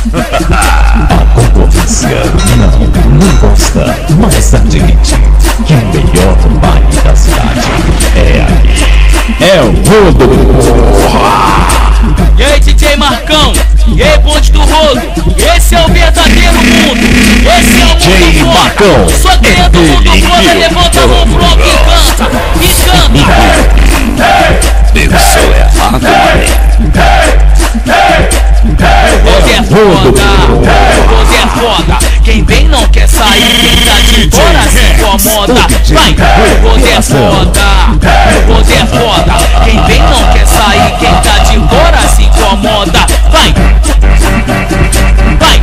A concorrência não gosta, mas admite que o melhor baile da cidade é aqui. É o Rodo. E aí, DJ Marcão? E aí, bonde do Rodo? Esse é o verdadeiro mundo. Esse é o mundo DJ Marcão. Só quem é do mundo foda, levanta a mão pro alto e canta. E canta. Eu sou errado, mané. O Rodo é foda. O Rodo é foda. Quem vem não quer sair. Quem tá de fora se incomoda. Vai. O Rodo é foda. O Rodo é foda. Quem vem não quer sair. Quem tá de fora se incomoda. Vai. Vai.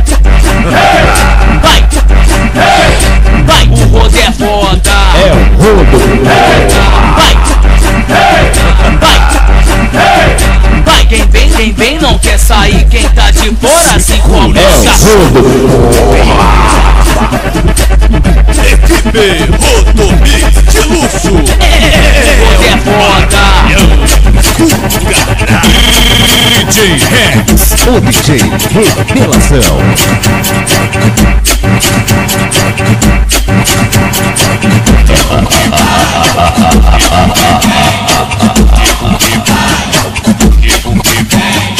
Vai. Vai. O Rodo é foda. É o Rodo. Vai. Vai. Vai. Quem vem não quer sair. Quem tá de fora se incomoda. Equipe Rodomix de luxo. O Rodo é foda. DJ Rex. O DJ Revelação.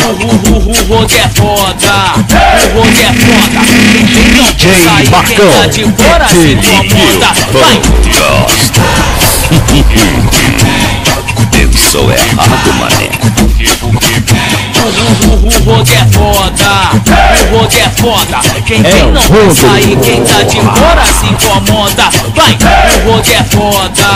O Rodo é foda. O Rodo é foda. Quem vem não quer sair. Quem tá de fora se incomoda. Vai. Eu sou errado, mané. O Rodo é foda. O Rodo é foda. Quem vem não quer sair. Quem tá de fora se incomoda. Vai. O Rodo é foda.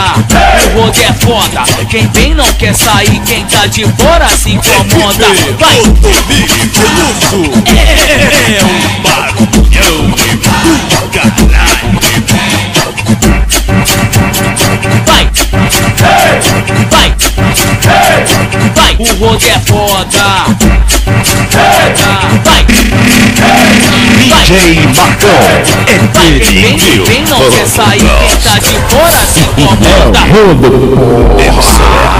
O Rodo é foda. Quem vem não quer sair. Quem tá de fora se incomoda. Vai. Rodomix de luxo. É um barulhão do caralho. Vai. Vai. Vai. O Rodo é foda. Vai. DJ Marcão. Vai. Quem não quer sair. Quem tá de fora se incomoda. Rodo. Eu sou errado.